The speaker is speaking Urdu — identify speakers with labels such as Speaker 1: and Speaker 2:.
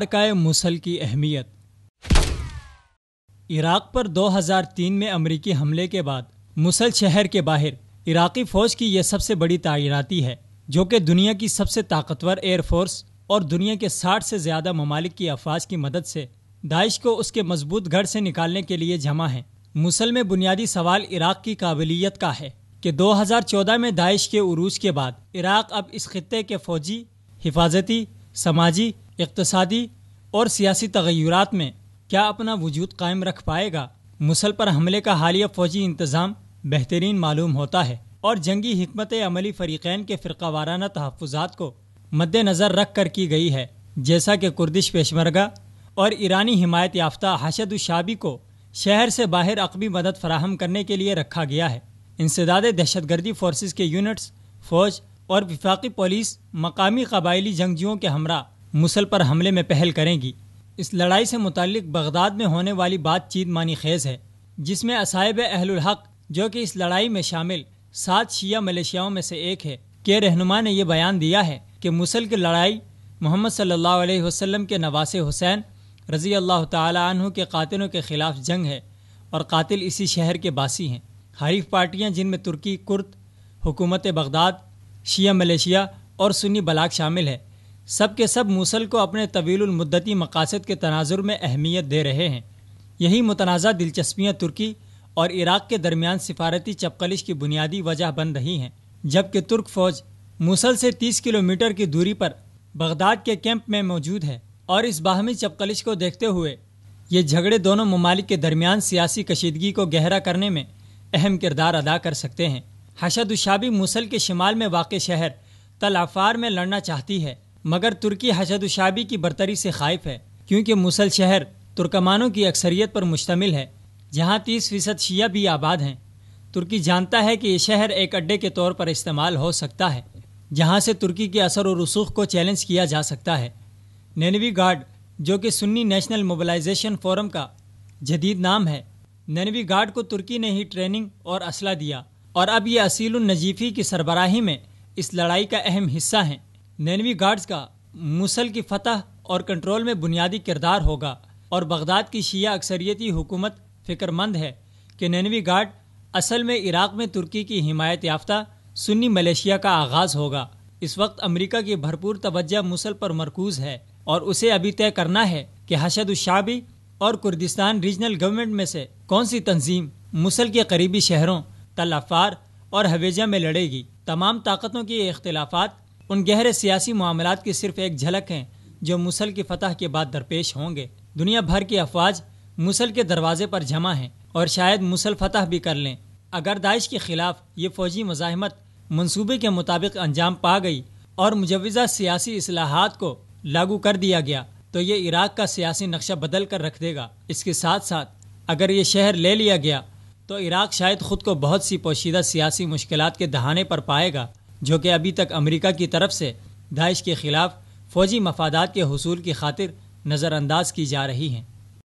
Speaker 1: معرکہ موصل کی اہمیت۔ عراق پر 2003 میں امریکی حملے کے بعد موصل شہر کے باہر عراقی فوج کی یہ سب سے بڑی تعیناتی ہے، جو کہ دنیا کی سب سے طاقتور ایئر فورس اور دنیا کے 60 سے زیادہ ممالک کی افواج کی مدد سے داعش کو اس کے مضبوط گڑھ سے نکالنے کے لیے جمع ہیں۔ موصل میں بنیادی سوال عراق کی قابلیت کا ہے کہ 2014 میں داعش کے عروج کے بعد عراق اب اس خطے کے فوجی، حفاظتی، سماجی، اقتصادی اور سیاسی تغیرات میں کیا اپنا وجود قائم رکھ پائے گا۔ موصل پر حملے کا حالیہ فوجی انتظام بہترین معلوم ہوتا ہے اور جنگی حکمت عملی فریقین کے فرقہ وارانہ تحفظات کو مد نظر رکھ کر کی گئی ہے، جیسا کہ کردش پیشمرگہ اور ایرانی حمایت یافتہ حشد الشعبی کو شہر سے باہر عقبی مدد فراہم کرنے کے لیے رکھا گیا ہے۔ انسداد دہشت گردی فورسز کے یونٹس، فوج اور وفاقی پولیس مقامی قبائلی جنگجوؤں کے ہمراہ موصل پر حملے میں پہل کریں گی۔ اس لڑائی سے متعلق بغداد میں ہونے والی بات چیت معنی خیز ہے، جس میں اصحاب اہل الحق، جو کہ اس لڑائی میں شامل 7 شیعہ ملیشیاؤں میں سے ایک ہے، کے رہنما نے یہ بیان دیا ہے کہ موصل کی لڑائی محمد صلی اللہ علیہ وسلم کے نواسے حسین رضی اللہ تعالی عنہ کے قاتلوں کے خلاف جنگ ہے اور قاتل اسی شہر کے باسی ہیں۔ حریف پارٹیاں، جن میں ترکی کرد، حکومت بغداد، شیعہ ملیشیا اور سنی بلاک شامل ہے، سب کے سب موصل کو اپنے طویل المدتی مقاصد کے تناظر میں اہمیت دے رہے ہیں۔ یہی متنازع دلچسپیاں ترکی اور عراق کے درمیان سفارتی چپقلش کی بنیادی وجہ بن رہی ہیں، جبکہ ترک فوج موصل سے 30 کلومیٹر کی دوری پر بغداد کے کیمپ میں موجود ہے، اور اس باہمی چپقلش کو دیکھتے ہوئے یہ جھگڑے دونوں ممالک کے درمیان سیاسی کشیدگی کو گہرا کرنے میں اہم کردار ادا کر سکتے ہیں۔ حشد الشعبی موصل کے شمال میں واقع شہر تل عفار میں لڑنا چاہتی ہے، مگر ترکی حشد الشعبی کی برتری سے خائف ہے، کیونکہ موصل شہر ترکمانوں کی اکثریت پر مشتمل ہے، جہاں 30% شیعہ بھی آباد ہیں۔ ترکی جانتا ہے کہ یہ شہر ایک اڈے کے طور پر استعمال ہو سکتا ہے، جہاں سے ترکی کے اثر و رسوخ کو چیلنج کیا جا سکتا ہے۔ نینوی گارڈ، جو کہ سنی نیشنل موبلائزیشن فورم کا جدید نام ہے، نینوی گارڈ کو ترکی نے ہی ٹریننگ اور اسلحہ دیا، اور اب یہ اصیل النجیفی کی سربراہی میں اس لڑائی کا اہم حصہ ہیں۔ نینوی گارڈز کا موصل کی فتح اور کنٹرول میں بنیادی کردار ہوگا، اور بغداد کی شیعہ اکثریتی حکومت فکر مند ہے کہ نینوی گارڈ اصل میں عراق میں ترکی کی حمایت یافتہ سنی ملیشیا کا آغاز ہوگا۔ اس وقت امریکہ کی بھرپور توجہ موصل پر مرکوز ہے، اور اسے ابھی طے کرنا ہے کہ حشد الشعبی اور کردستان ریجنل گورنمنٹ میں سے کون سی تنظیم موصل کے قریبی شہروں تل عفار اور حویجہ میں لڑے گی۔ تمام طاقتوں کے یہ اختلافات ان گہرے سیاسی معاملات کی صرف ایک جھلک ہیں جو موصل کی فتح کے بعد درپیش ہوں گے۔ دنیا بھر کی افواج موصل کے دروازے پر جمع ہیں اور شاید موصل فتح بھی کر لیں۔ اگر داعش کے خلاف یہ فوجی مزاحمت منصوبے کے مطابق انجام پا گئی اور مجوزہ سیاسی اصلاحات کو لاگو کر دیا گیا تو یہ عراق کا سیاسی نقشہ بدل کر رکھ دے گا۔ اس کے ساتھ ساتھ اگر یہ شہر لے لیا گیا تو عراق شاید خود کو بہت سی پوشیدہ سیاسی مشکلات کے دہانے پر پائے گا، جو کہ ابھی تک امریکہ کی طرف سے داعش کے خلاف فوجی مفادات کے حصول کی خاطر نظر انداز کی جا رہی ہیں۔